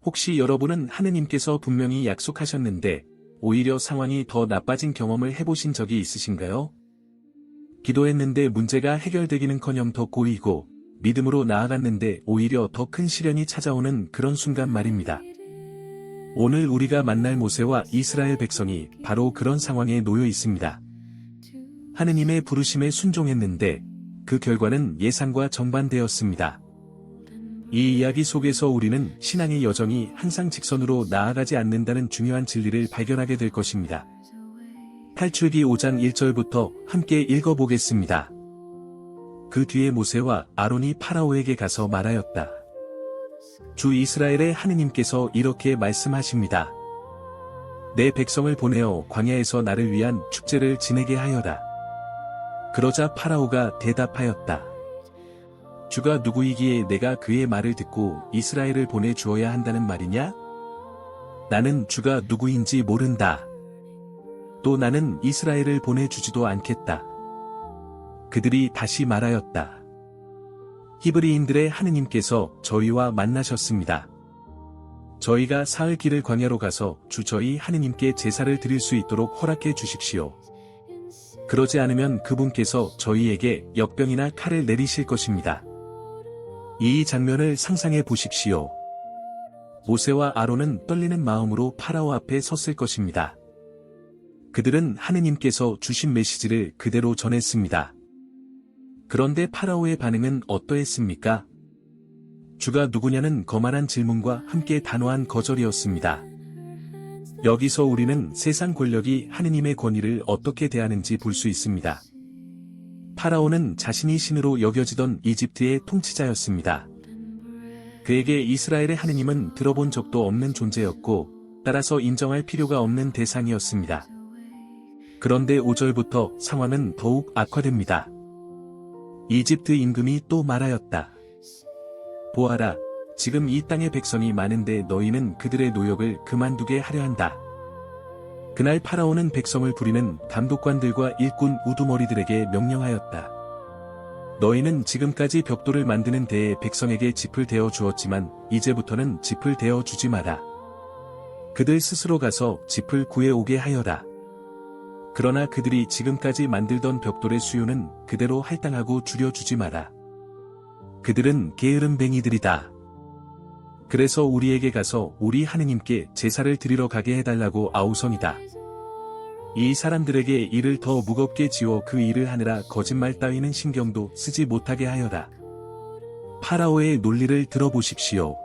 혹시 여러분은 하느님께서 분명히 약속하셨는데 오히려 상황이 더 나빠진 경험을 해보신 적이 있으신가요? 기도했는데 문제가 해결되기는커녕 더 꼬이고 믿음으로 나아갔는데 오히려 더 큰 시련이 찾아오는 그런 순간 말입니다. 오늘 우리가 만날 모세와 이스라엘 백성이 바로 그런 상황에 놓여 있습니다. 하느님의 부르심에 순종했는데 그 결과는 예상과 정반대였습니다. 이 이야기 속에서 우리는 신앙의 여정이 항상 직선으로 나아가지 않는다는 중요한 진리를 발견하게 될 것입니다. 탈출기 5장 1절부터 함께 읽어보겠습니다. 그 뒤에 모세와 아론이 파라오에게 가서 말하였다. 주 이스라엘의 하느님께서 이렇게 말씀하십니다. 내 백성을 보내어 광야에서 나를 위한 축제를 지내게 하여라. 그러자 파라오가 대답하였다. 주가 누구이기에 내가 그의 말을 듣고 이스라엘을 보내주어야 한다는 말이냐? 나는 주가 누구인지 모른다. 또 나는 이스라엘을 보내주지도 않겠다. 그들이 다시 말하였다. 히브리인들의 하느님께서 저희와 만나셨습니다. 저희가 사흘 길을 광야로 가서 주 저희 하느님께 제사를 드릴 수 있도록 허락해 주십시오. 그러지 않으면 그분께서 저희에게 역병이나 칼을 내리실 것입니다. 이 장면을 상상해 보십시오. 모세와 아론은 떨리는 마음으로 파라오 앞에 섰을 것입니다. 그들은 하느님께서 주신 메시지를 그대로 전했습니다. 그런데 파라오의 반응은 어떠했습니까? 주가 누구냐는 거만한 질문과 함께 단호한 거절이었습니다. 여기서 우리는 세상 권력이 하느님의 권위를 어떻게 대하는지 볼 수 있습니다. 파라오는 자신이 신으로 여겨지던 이집트의 통치자였습니다. 그에게 이스라엘의 하느님은 들어본 적도 없는 존재였고 따라서 인정할 필요가 없는 대상이었습니다. 그런데 5절부터 상황은 더욱 악화됩니다. 이집트 임금이 또 말하였다. 보아라, 지금 이 땅의 백성이 많은데 너희는 그들의 노역을 그만두게 하려 한다. 그날 파라오는 백성을 부리는 감독관들과 일꾼 우두머리들에게 명령하였다. 너희는 지금까지 벽돌을 만드는 데에 백성에게 짚을 대어 주었지만 이제부터는 짚을 대어 주지 마라. 그들 스스로 가서 짚을 구해오게 하여라. 그러나 그들이 지금까지 만들던 벽돌의 수요는 그대로 할당하고 줄여주지 마라. 그들은 게으름뱅이들이다. 그래서 우리에게 가서 우리 하느님께 제사를 드리러 가게 해달라고 아우성이다. 이 사람들에게 일을 더 무겁게 지워 그 일을 하느라 거짓말 따위는 신경도 쓰지 못하게 하여라. 파라오의 논리를 들어보십시오.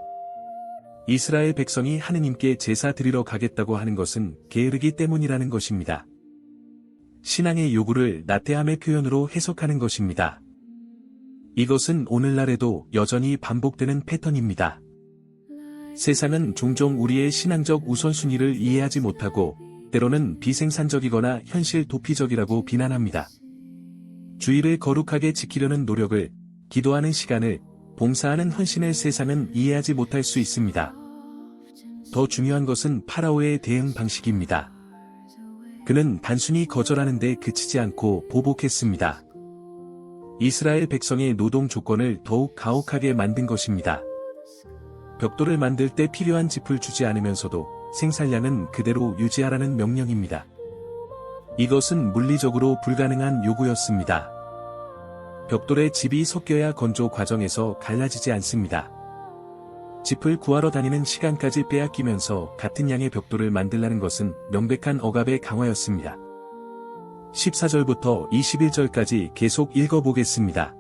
이스라엘 백성이 하느님께 제사 드리러 가겠다고 하는 것은 게으르기 때문이라는 것입니다. 신앙의 요구를 나태함의 표현으로 해석하는 것입니다. 이것은 오늘날에도 여전히 반복되는 패턴입니다. 세상은 종종 우리의 신앙적 우선순위를 이해하지 못하고 때로는 비생산적이거나 현실 도피적이라고 비난합니다. 주의를 거룩하게 지키려는 노력을, 기도하는 시간을, 봉사하는 헌신을 세상은 이해하지 못할 수 있습니다. 더 중요한 것은 파라오의 대응 방식입니다. 그는 단순히 거절하는 데 그치지 않고 보복했습니다. 이스라엘 백성의 노동 조건을 더욱 가혹하게 만든 것입니다. 벽돌을 만들 때 필요한 짚을 주지 않으면서도 생산량은 그대로 유지하라는 명령입니다. 이것은 물리적으로 불가능한 요구였습니다. 벽돌에 짚이 섞여야 건조 과정에서 갈라지지 않습니다. 짚을 구하러 다니는 시간까지 빼앗기면서 같은 양의 벽돌을 만들라는 것은 명백한 억압의 강화였습니다. 14절부터 21절까지 계속 읽어보겠습니다.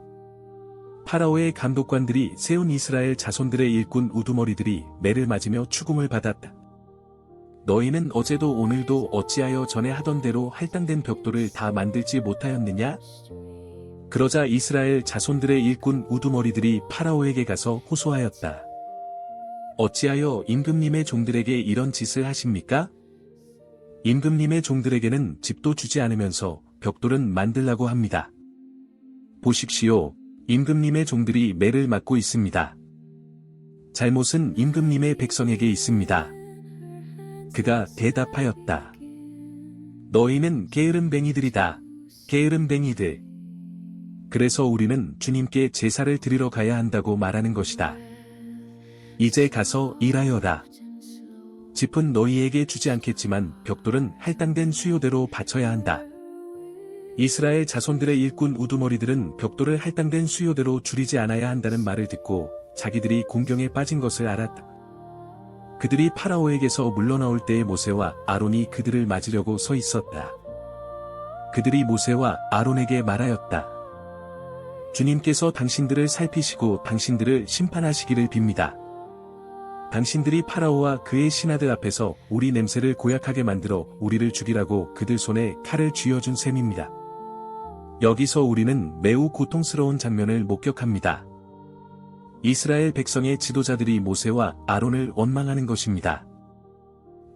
파라오의 감독관들이 세운 이스라엘 자손들의 일꾼 우두머리들이 매를 맞으며 추궁을 받았다. 너희는 어제도 오늘도 어찌하여 전에 하던 대로 할당된 벽돌을 다 만들지 못하였느냐? 그러자 이스라엘 자손들의 일꾼 우두머리들이 파라오에게 가서 호소하였다. 어찌하여 임금님의 종들에게 이런 짓을 하십니까? 임금님의 종들에게는 짚도 주지 않으면서 벽돌은 만들라고 합니다. 보십시오. 임금님의 종들이 매를 맞고 있습니다. 잘못은 임금님의 백성에게 있습니다. 그가 대답하였다. 너희는 게으름뱅이들이다. 게으름뱅이들. 그래서 우리는 주님께 제사를 드리러 가야 한다고 말하는 것이다. 이제 가서 일하여라. 짚은 너희에게 주지 않겠지만 벽돌은 할당된 수요대로 바쳐야 한다. 이스라엘 자손들의 일꾼 우두머리들은 벽돌을 할당된 수요대로 줄이지 않아야 한다는 말을 듣고 자기들이 공경에 빠진 것을 알았다. 그들이 파라오에게서 물러나올 때에 모세와 아론이 그들을 맞으려고 서 있었다. 그들이 모세와 아론에게 말하였다. 주님께서 당신들을 살피시고 당신들을 심판하시기를 빕니다. 당신들이 파라오와 그의 신하들 앞에서 우리 냄새를 고약하게 만들어 우리를 죽이라고 그들 손에 칼을 쥐어준 셈입니다. 여기서 우리는 매우 고통스러운 장면을 목격합니다. 이스라엘 백성의 지도자들이 모세와 아론을 원망하는 것입니다.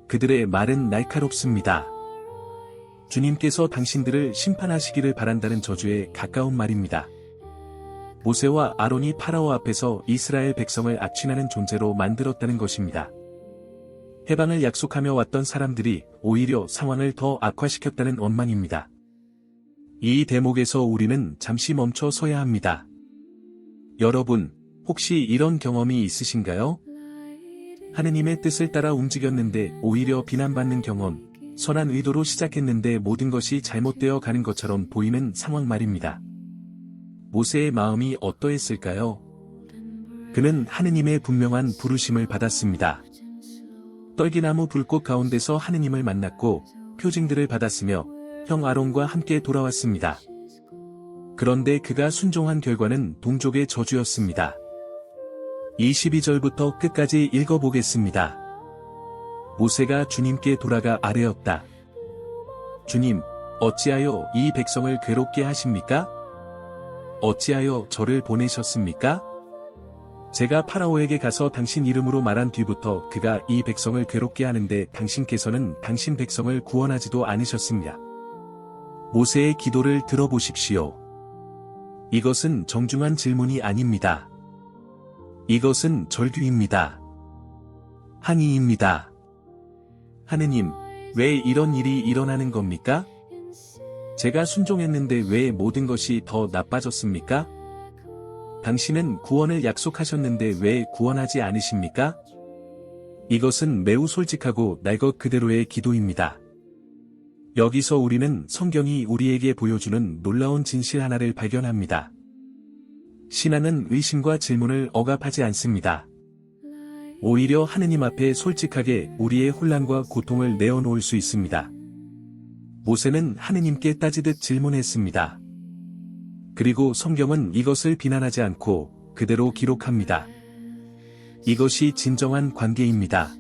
그들의 말은 날카롭습니다. 주님께서 당신들을 심판하시기를 바란다는 저주에 가까운 말입니다. 모세와 아론이 파라오 앞에서 이스라엘 백성을 악취나는 존재로 만들었다는 것입니다. 해방을 약속하며 왔던 사람들이 오히려 상황을 더 악화시켰다는 원망입니다. 이 대목에서 우리는 잠시 멈춰 서야 합니다. 여러분, 혹시 이런 경험이 있으신가요? 하느님의 뜻을 따라 움직였는데 오히려 비난받는 경험, 선한 의도로 시작했는데 모든 것이 잘못되어 가는 것처럼 보이는 상황 말입니다. 모세의 마음이 어떠했을까요? 그는 하느님의 분명한 부르심을 받았습니다. 떨기나무 불꽃 가운데서 하느님을 만났고 표징들을 받았으며 형 아론과 함께 돌아왔습니다. 그런데 그가 순종한 결과는 동족의 저주였습니다. 22절부터 끝까지 읽어보겠습니다. 모세가 주님께 돌아가 아뢰었다. 주님, 어찌하여 이 백성을 괴롭게 하십니까? 어찌하여 저를 보내셨습니까? 제가 파라오에게 가서 당신 이름으로 말한 뒤부터 그가 이 백성을 괴롭게 하는데 당신께서는 당신 백성을 구원하지도 않으셨습니다. 모세의 기도를 들어보십시오. 이것은 정중한 질문이 아닙니다. 이것은 절규입니다. 항의입니다. 하느님, 왜 이런 일이 일어나는 겁니까? 제가 순종했는데 왜 모든 것이 더 나빠졌습니까? 당신은 구원을 약속하셨는데 왜 구원하지 않으십니까? 이것은 매우 솔직하고 날 것 그대로의 기도입니다. 여기서 우리는 성경이 우리에게 보여주는 놀라운 진실 하나를 발견합니다. 신앙은 의심과 질문을 억압하지 않습니다. 오히려 하느님 앞에 솔직하게 우리의 혼란과 고통을 내어놓을 수 있습니다. 모세는 하느님께 따지듯 질문했습니다. 그리고 성경은 이것을 비난하지 않고 그대로 기록합니다. 이것이 진정한 관계입니다.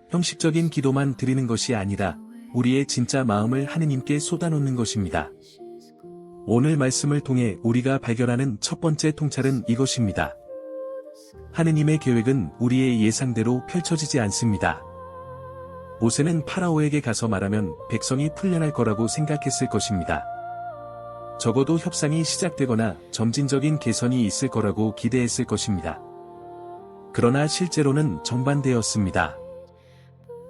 형식적인 기도만 드리는 것이 아니라 우리의 진짜 마음을 하느님께 쏟아놓는 것입니다. 오늘 말씀을 통해 우리가 발견하는 첫 번째 통찰은 이것입니다. 하느님의 계획은 우리의 예상대로 펼쳐지지 않습니다. 모세는 파라오에게 가서 말하면 백성이 풀려날 거라고 생각했을 것입니다. 적어도 협상이 시작되거나 점진적인 개선이 있을 거라고 기대했을 것입니다. 그러나 실제로는 정반대였습니다.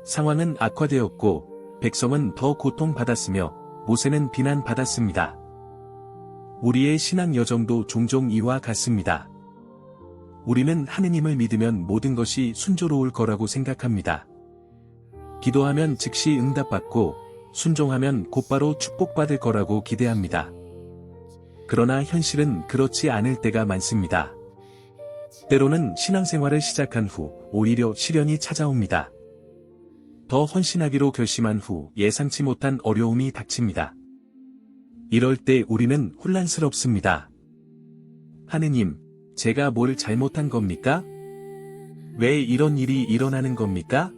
상황은 악화되었고 백성은 더 고통받았으며 모세는 비난받았습니다. 우리의 신앙 여정도 종종 이와 같습니다. 우리는 하느님을 믿으면 모든 것이 순조로울 거라고 생각합니다. 기도하면 즉시 응답받고 순종하면 곧바로 축복받을 거라고 기대합니다. 그러나 현실은 그렇지 않을 때가 많습니다. 때로는 신앙생활을 시작한 후 오히려 시련이 찾아옵니다. 더 헌신하기로 결심한 후 예상치 못한 어려움이 닥칩니다. 이럴 때 우리는 혼란스럽습니다. 하느님, 제가 뭘 잘못한 겁니까? 왜 이런 일이 일어나는 겁니까?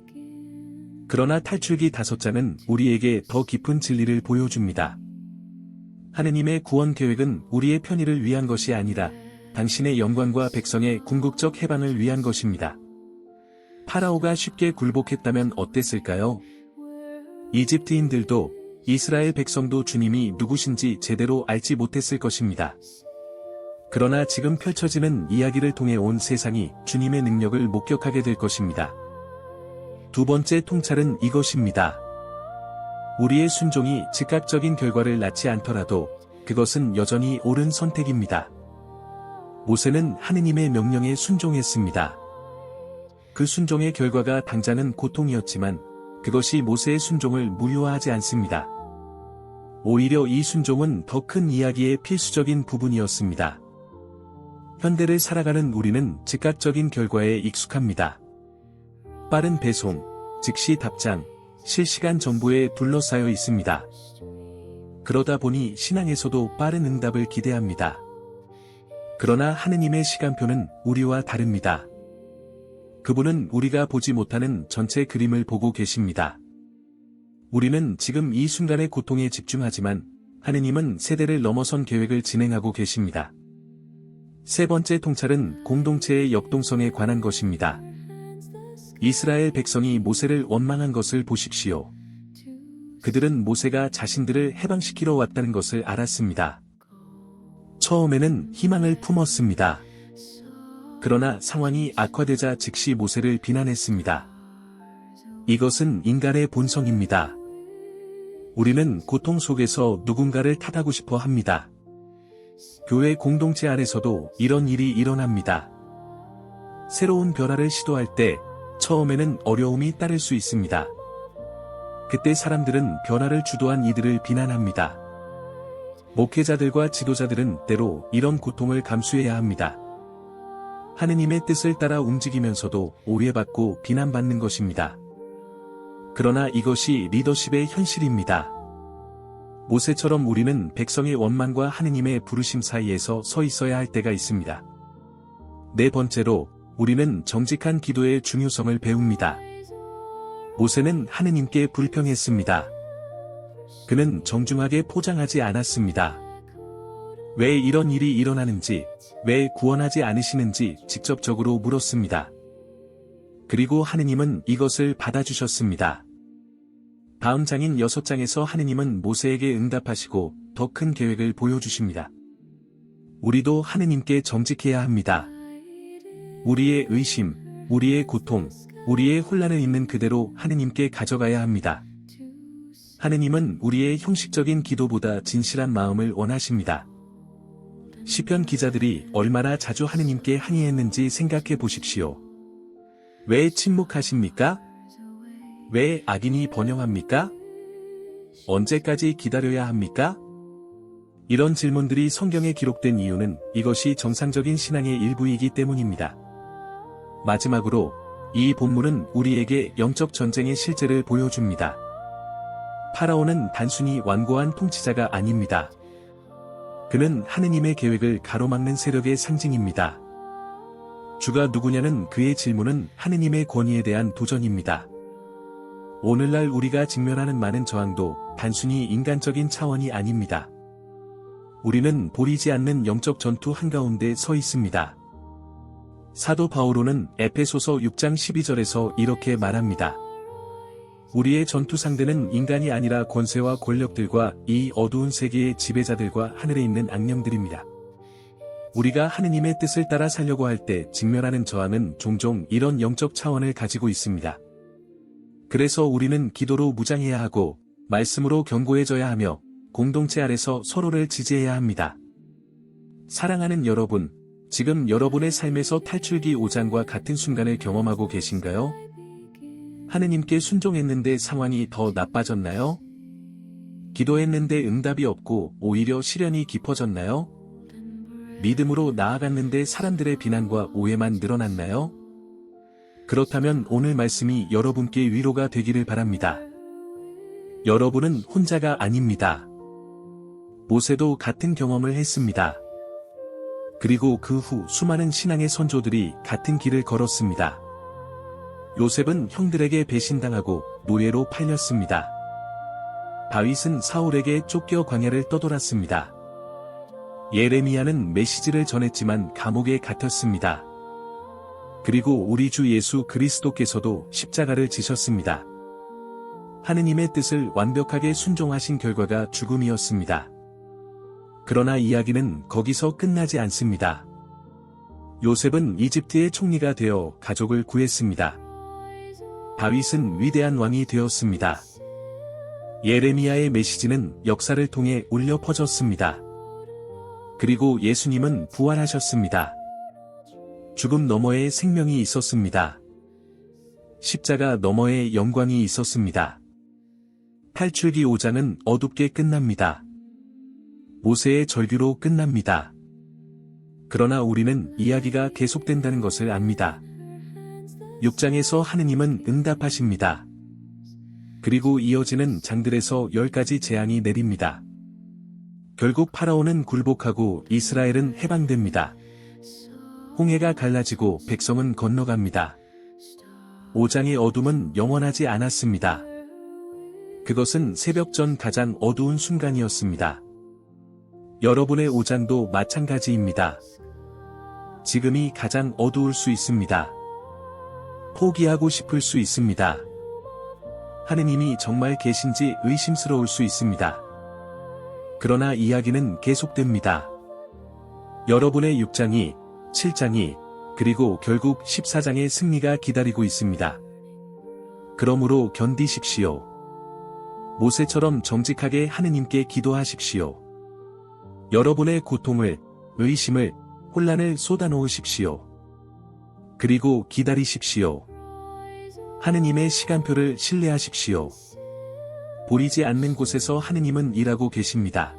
그러나 탈출기 5장은 우리에게 더 깊은 진리를 보여줍니다. 하느님의 구원 계획은 우리의 편의를 위한 것이 아니라 당신의 영광과 백성의 궁극적 해방을 위한 것입니다. 파라오가 쉽게 굴복했다면 어땠을까요? 이집트인들도 이스라엘 백성도 주님이 누구신지 제대로 알지 못했을 것입니다. 그러나 지금 펼쳐지는 이야기를 통해 온 세상이 주님의 능력을 목격하게 될 것입니다. 두 번째 통찰은 이것입니다. 우리의 순종이 즉각적인 결과를 낳지 않더라도 그것은 여전히 옳은 선택입니다. 모세는 하느님의 명령에 순종했습니다. 그 순종의 결과가 당장은 고통이었지만 그것이 모세의 순종을 무효화하지 않습니다. 오히려 이 순종은 더 큰 이야기의 필수적인 부분이었습니다. 현대를 살아가는 우리는 즉각적인 결과에 익숙합니다. 빠른 배송, 즉시 답장, 실시간 정보에 둘러싸여 있습니다. 그러다 보니 신앙에서도 빠른 응답을 기대합니다. 그러나 하느님의 시간표는 우리와 다릅니다. 그분은 우리가 보지 못하는 전체 그림을 보고 계십니다. 우리는 지금 이 순간의 고통에 집중하지만 하느님은 세대를 넘어선 계획을 진행하고 계십니다. 세 번째 통찰은 공동체의 역동성에 관한 것입니다. 이스라엘 백성이 모세를 원망한 것을 보십시오. 그들은 모세가 자신들을 해방시키러 왔다는 것을 알았습니다. 처음에는 희망을 품었습니다. 그러나 상황이 악화되자 즉시 모세를 비난했습니다. 이것은 인간의 본성입니다. 우리는 고통 속에서 누군가를 탓하고 싶어 합니다. 교회 공동체 안에서도 이런 일이 일어납니다. 새로운 변화를 시도할 때 처음에는 어려움이 따를 수 있습니다. 그때 사람들은 변화를 주도한 이들을 비난합니다. 목회자들과 지도자들은 때로 이런 고통을 감수해야 합니다. 하느님의 뜻을 따라 움직이면서도 오해받고 비난받는 것입니다. 그러나 이것이 리더십의 현실입니다. 모세처럼 우리는 백성의 원망과 하느님의 부르심 사이에서 서 있어야 할 때가 있습니다. 네 번째로, 우리는 정직한 기도의 중요성을 배웁니다. 모세는 하느님께 불평했습니다. 그는 정중하게 포장하지 않았습니다. 왜 이런 일이 일어나는지, 왜 구원하지 않으시는지 직접적으로 물었습니다. 그리고 하느님은 이것을 받아주셨습니다. 다음 장인 6장에서 하느님은 모세에게 응답하시고 더 큰 계획을 보여주십니다. 우리도 하느님께 정직해야 합니다. 우리의 의심, 우리의 고통, 우리의 혼란을 있는 그대로 하느님께 가져가야 합니다. 하느님은 우리의 형식적인 기도보다 진실한 마음을 원하십니다. 시편 기자들이 얼마나 자주 하느님께 항의했는지 생각해 보십시오. 왜 침묵하십니까? 왜 악인이 번영합니까? 언제까지 기다려야 합니까? 이런 질문들이 성경에 기록된 이유는 이것이 정상적인 신앙의 일부이기 때문입니다. 마지막으로, 이 본문은 우리에게 영적 전쟁의 실제를 보여줍니다. 파라오는 단순히 완고한 통치자가 아닙니다. 그는 하느님의 계획을 가로막는 세력의 상징입니다. 주가 누구냐는 그의 질문은 하느님의 권위에 대한 도전입니다. 오늘날 우리가 직면하는 많은 저항도 단순히 인간적인 차원이 아닙니다. 우리는 보이지 않는 영적 전투 한가운데 서 있습니다. 사도 바오로는 에베소서 6장 12절에서 이렇게 말합니다. 우리의 전투 상대는 인간이 아니라 권세와 권력들과 이 어두운 세계의 지배자들과 하늘에 있는 악령들입니다. 우리가 하느님의 뜻을 따라 살려고 할 때 직면하는 저항은 종종 이런 영적 차원을 가지고 있습니다. 그래서 우리는 기도로 무장해야 하고 말씀으로 견고해져야 하며 공동체 아래서 서로를 지지해야 합니다. 사랑하는 여러분, 지금 여러분의 삶에서 탈출기 5장과 같은 순간을 경험하고 계신가요? 하느님께 순종했는데 상황이 더 나빠졌나요? 기도했는데 응답이 없고 오히려 시련이 깊어졌나요? 믿음으로 나아갔는데 사람들의 비난과 오해만 늘어났나요? 그렇다면 오늘 말씀이 여러분께 위로가 되기를 바랍니다. 여러분은 혼자가 아닙니다. 모세도 같은 경험을 했습니다. 그리고 그 후 수많은 신앙의 선조들이 같은 길을 걸었습니다. 요셉은 형들에게 배신당하고 노예로 팔렸습니다. 다윗은 사울에게 쫓겨 광야를 떠돌았습니다. 예레미야는 메시지를 전했지만 감옥에 갇혔습니다. 그리고 우리 주 예수 그리스도께서도 십자가를 지셨습니다. 하느님의 뜻을 완벽하게 순종하신 결과가 죽음이었습니다. 그러나 이야기는 거기서 끝나지 않습니다. 요셉은 이집트의 총리가 되어 가족을 구했습니다. 다윗은 위대한 왕이 되었습니다. 예레미야의 메시지는 역사를 통해 울려 퍼졌습니다. 그리고 예수님은 부활하셨습니다. 죽음 너머에 생명이 있었습니다. 십자가 너머에 영광이 있었습니다. 탈출기 5장은 어둡게 끝납니다. 모세의 절규로 끝납니다. 그러나 우리는 이야기가 계속된다는 것을 압니다. 6장에서 하느님은 응답하십니다. 그리고 이어지는 장들에서 10가지 재앙이 내립니다. 결국 파라오는 굴복하고 이스라엘은 해방됩니다. 홍해가 갈라지고 백성은 건너갑니다. 5장의 어둠은 영원하지 않았습니다. 그것은 새벽 전 가장 어두운 순간이었습니다. 여러분의 5장도 마찬가지입니다. 지금이 가장 어두울 수 있습니다. 포기하고 싶을 수 있습니다. 하느님이 정말 계신지 의심스러울 수 있습니다. 그러나 이야기는 계속됩니다. 여러분의 6장이, 7장이, 그리고 결국 14장의 승리가 기다리고 있습니다. 그러므로 견디십시오. 모세처럼 정직하게 하느님께 기도하십시오. 여러분의 고통을, 의심을, 혼란을 쏟아놓으십시오. 그리고 기다리십시오. 하느님의 시간표를 신뢰하십시오. 보이지 않는 곳에서 하느님은 일하고 계십니다.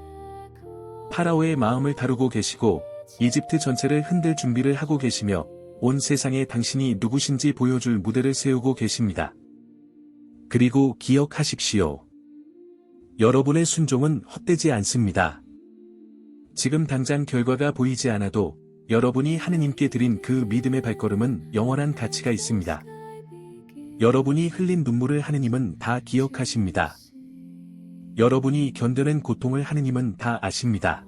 파라오의 마음을 다루고 계시고 이집트 전체를 흔들 준비를 하고 계시며 온 세상에 당신이 누구신지 보여줄 무대를 세우고 계십니다. 그리고 기억하십시오. 여러분의 순종은 헛되지 않습니다. 지금 당장 결과가 보이지 않아도 여러분이 하느님께 드린 그 믿음의 발걸음은 영원한 가치가 있습니다. 여러분이 흘린 눈물을 하느님은 다 기억하십니다. 여러분이 견뎌낸 고통을 하느님은 다 아십니다.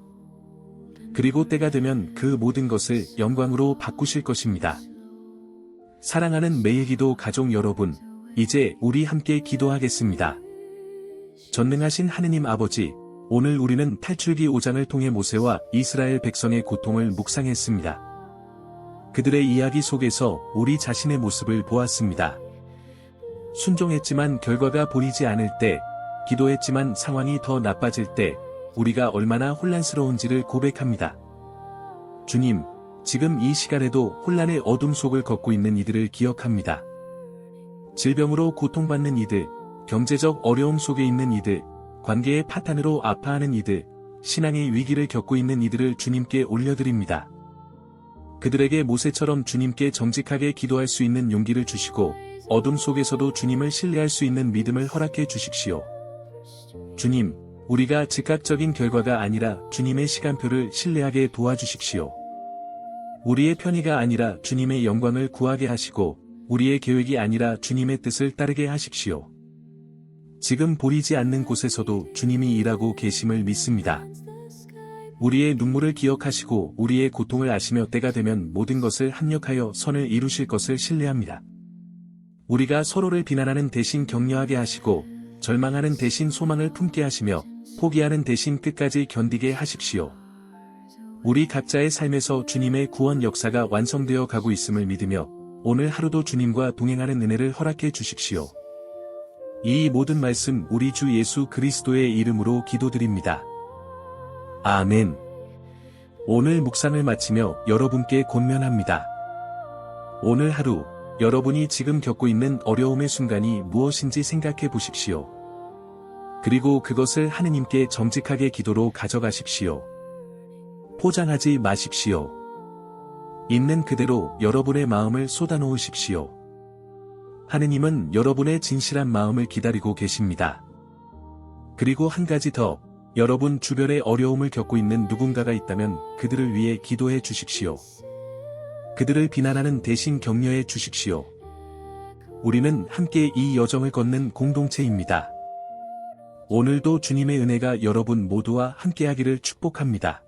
그리고 때가 되면 그 모든 것을 영광으로 바꾸실 것입니다. 사랑하는 매일기도 가족 여러분, 이제 우리 함께 기도하겠습니다. 전능하신 하느님 아버지, 오늘 우리는 탈출기 5장을 통해 모세와 이스라엘 백성의 고통을 묵상했습니다. 그들의 이야기 속에서 우리 자신의 모습을 보았습니다. 순종했지만 결과가 보이지 않을 때, 기도했지만 상황이 더 나빠질 때, 우리가 얼마나 혼란스러운지를 고백합니다. 주님, 지금 이 시간에도 혼란의 어둠 속을 걷고 있는 이들을 기억합니다. 질병으로 고통받는 이들, 경제적 어려움 속에 있는 이들, 관계의 파탄으로 아파하는 이들, 신앙의 위기를 겪고 있는 이들을 주님께 올려드립니다. 그들에게 모세처럼 주님께 정직하게 기도할 수 있는 용기를 주시고 어둠 속에서도 주님을 신뢰할 수 있는 믿음을 허락해 주십시오. 주님, 우리가 즉각적인 결과가 아니라 주님의 시간표를 신뢰하게 도와주십시오. 우리의 편의가 아니라 주님의 영광을 구하게 하시고 우리의 계획이 아니라 주님의 뜻을 따르게 하십시오. 지금 보이지 않는 곳에서도 주님이 일하고 계심을 믿습니다. 우리의 눈물을 기억하시고 우리의 고통을 아시며 때가 되면 모든 것을 합력하여 선을 이루실 것을 신뢰합니다. 우리가 서로를 비난하는 대신 격려하게 하시고 절망하는 대신 소망을 품게 하시며 포기하는 대신 끝까지 견디게 하십시오. 우리 각자의 삶에서 주님의 구원 역사가 완성되어 가고 있음을 믿으며 오늘 하루도 주님과 동행하는 은혜를 허락해 주십시오. 이 모든 말씀 우리 주 예수 그리스도의 이름으로 기도드립니다. 아멘. 오늘 묵상을 마치며 여러분께 권면합니다. 오늘 하루 여러분이 지금 겪고 있는 어려움의 순간이 무엇인지 생각해 보십시오. 그리고 그것을 하느님께 정직하게 기도로 가져가십시오. 포장하지 마십시오. 있는 그대로 여러분의 마음을 쏟아놓으십시오. 하느님은 여러분의 진실한 마음을 기다리고 계십니다. 그리고 한 가지 더, 여러분 주변에 어려움을 겪고 있는 누군가가 있다면 그들을 위해 기도해 주십시오. 그들을 비난하는 대신 격려해 주십시오. 우리는 함께 이 여정을 걷는 공동체입니다. 오늘도 주님의 은혜가 여러분 모두와 함께하기를 축복합니다.